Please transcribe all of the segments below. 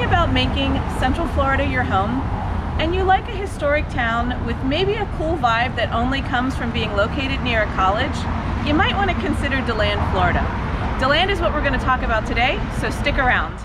about making Central Florida your home, and you like a historic town with maybe a cool vibe that only comes from being located near a college, you might want to consider Deland, Florida. Deland is what we're going to talk about today, so stick around.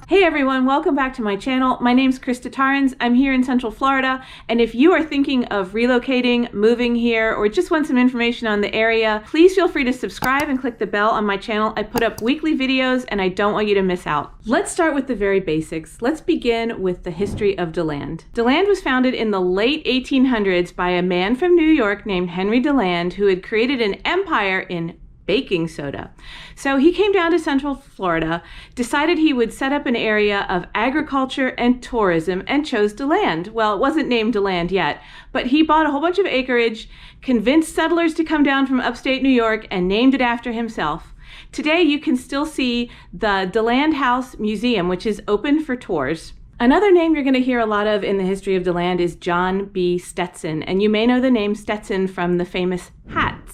Hey everyone, welcome back to my channel. My name's Krista. I'm here in Central Florida, and if you are thinking of relocating, moving here, or just want some information on the area, please feel free to subscribe and click the bell on my channel. I put up weekly videos and I don't want you to miss out. Let's start with the very basics. Let's begin with the history of Deland. Deland was founded in the late 1800s by a man from New York named Henry Deland, who had created an empire in baking soda. So he came down to Central Florida, decided he would set up an area of agriculture and tourism, and chose Deland. Well, it wasn't named Deland yet, but he bought a whole bunch of acreage, convinced settlers to come down from upstate New York, and named it after himself. Today you can still see the Deland House Museum, which is open for tours. Another name you're going to hear a lot of in the history of Deland is John B. Stetson, and you may know the name Stetson from the famous hats.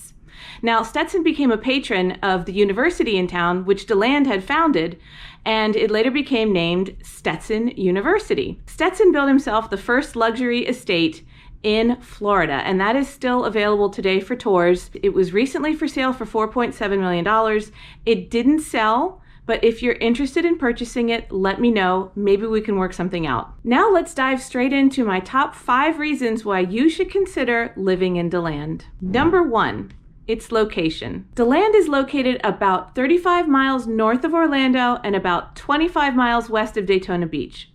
Now, Stetson became a patron of the university in town, which Deland had founded, and it later became named Stetson University. Stetson built himself the first luxury estate in Florida, and that is still available today for tours. It was recently for sale for $4.7 million. It didn't sell, but if you're interested in purchasing it, let me know. Maybe we can work something out. Now let's dive straight into my top 5 reasons why you should consider living in Deland. Number 1. Its location. Deland is located about 35 miles north of Orlando and about 25 miles west of Daytona Beach.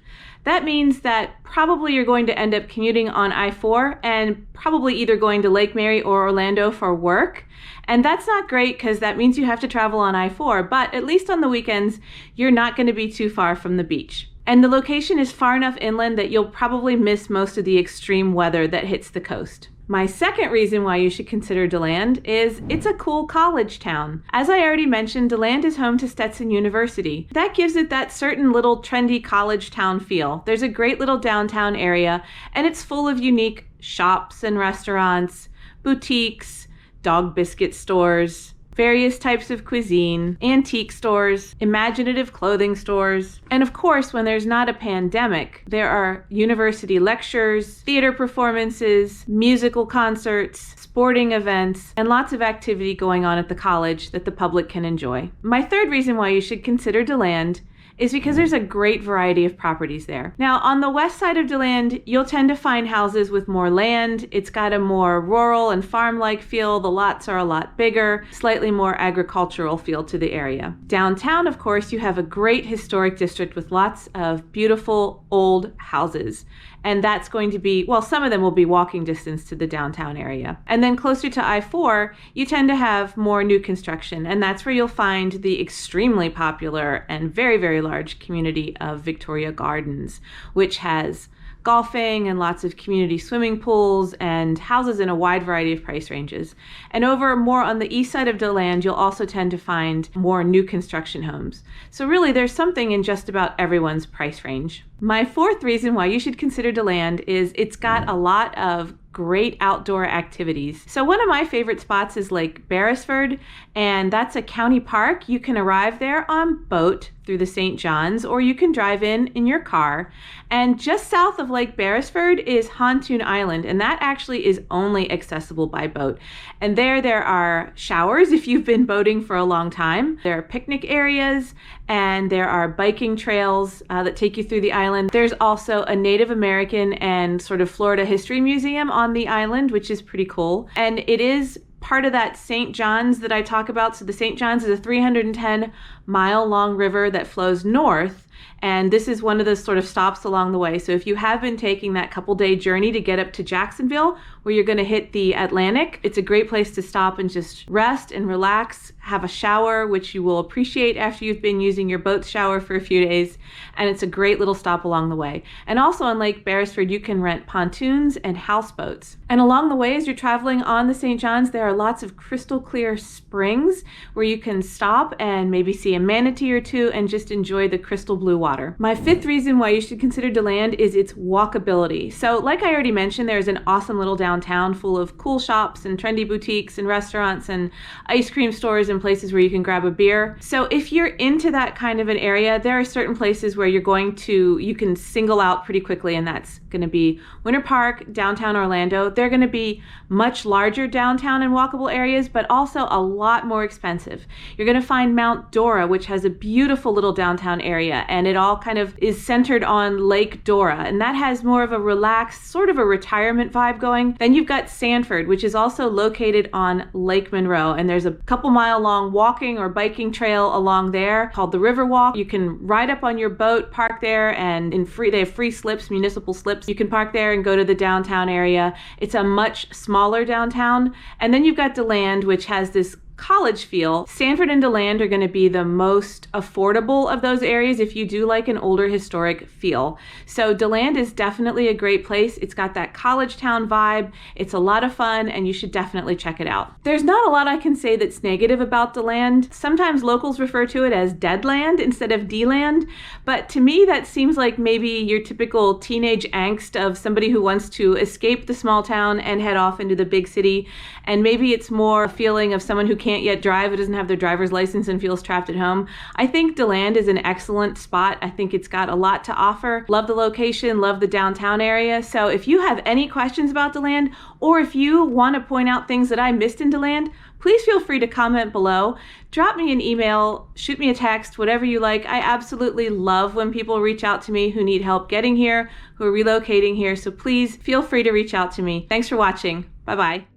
That means that probably you're going to end up commuting on I-4 and probably either going to Lake Mary or Orlando for work. And that's not great because that means you have to travel on I-4, but at least on the weekends, you're not going to be too far from the beach. And the location is far enough inland that you'll probably miss most of the extreme weather that hits the coast. My second reason why you should consider Deland is it's a cool college town. As I already mentioned, Deland is home to Stetson University. That gives it that certain little trendy college town feel. There's a great little downtown area, and it's full of unique shops and restaurants, boutiques, dog biscuit stores, various types of cuisine, antique stores, imaginative clothing stores, and of course, when there's not a pandemic, there are university lectures, theater performances, musical concerts, sporting events, and lots of activity going on at the college that the public can enjoy. My third reason why you should consider Deland is because there's a great variety of properties there. Now, on the west side of Deland, you'll tend to find houses with more land. It's got a more rural and farm-like feel. The lots are a lot bigger, slightly more agricultural feel to the area. Downtown, of course, you have a great historic district with lots of beautiful old houses. And that's going to be, well, some of them will be walking distance to the downtown area. And then closer to I-4, you tend to have more new construction. And that's where you'll find the extremely popular and very, very large community of Victoria Gardens, which has golfing and lots of community swimming pools and houses in a wide variety of price ranges. And over more on the east side of Deland, you'll also tend to find more new construction homes. So really, there's something in just about everyone's price range. My fourth reason why you should consider Deland is it's got a lot of great outdoor activities. So one of my favorite spots is Lake Beresford, and that's a county park. You can arrive there on boat through the St. Johns, or you can drive in your car. And just south of Lake Beresford is Pontoon Island, and that actually is only accessible by boat. And there are showers if you've been boating for a long time. There are picnic areas, and there are biking trails that take you through the island. There's also a Native American and sort of Florida history museum on the island, which is pretty cool. And it is part of that St. Johns that I talk about. So the St. Johns is a 310-mile long river that flows north, and this is one of the sort of stops along the way. So if you have been taking that couple-day journey to get up to Jacksonville, where you're going to hit the Atlantic, it's a great place to stop and just rest and relax, have a shower, which you will appreciate after you've been using your boat shower for a few days, and it's a great little stop along the way. And also on Lake Beresford, you can rent pontoons and houseboats. And along the way, as you're traveling on the St. Johns, there are lots of crystal clear springs where you can stop and maybe see a manatee or two and just enjoy the crystal blue water. My fifth reason why you should consider Deland is its walkability. So like I already mentioned, there's an awesome little downtown full of cool shops and trendy boutiques and restaurants and ice cream stores and places where you can grab a beer. So if you're into that kind of an area, there are certain places where you can single out pretty quickly, and that's going to be Winter Park, downtown Orlando. They're going to be much larger downtown and walkable areas, but also a lot more expensive. You're going to find Mount Dora, which has a beautiful little downtown area, and it all kind of is centered on Lake Dora, and that has more of a relaxed, sort of a retirement vibe going. Then you've got Sanford, which is also located on Lake Monroe, and there's a couple mile long walking or biking trail along there called the River Walk. You can ride up on your boat, park there, and they have free slips, municipal slips. You can park there and go to the downtown area. It's a much smaller downtown. And then you've got Deland, which has this college feel. Sanford and Deland are going to be the most affordable of those areas if you do like an older historic feel. So Deland is definitely a great place. It's got that college town vibe. It's a lot of fun, and you should definitely check it out. There's not a lot I can say that's negative about Deland. Sometimes locals refer to it as Deadland instead of Deland, but to me that seems like maybe your typical teenage angst of somebody who wants to escape the small town and head off into the big city, and maybe it's more a feeling of someone who can't yet drive, who doesn't have their driver's license and feels trapped at home. I think Deland is an excellent spot. I think it's got a lot to offer. Love the location, love the downtown area. So if you have any questions about Deland, or if you want to point out things that I missed in Deland, please feel free to comment below. Drop me an email, shoot me a text, whatever you like. I absolutely love when people reach out to me who need help getting here, who are relocating here. So please feel free to reach out to me. Thanks for watching. Bye-bye.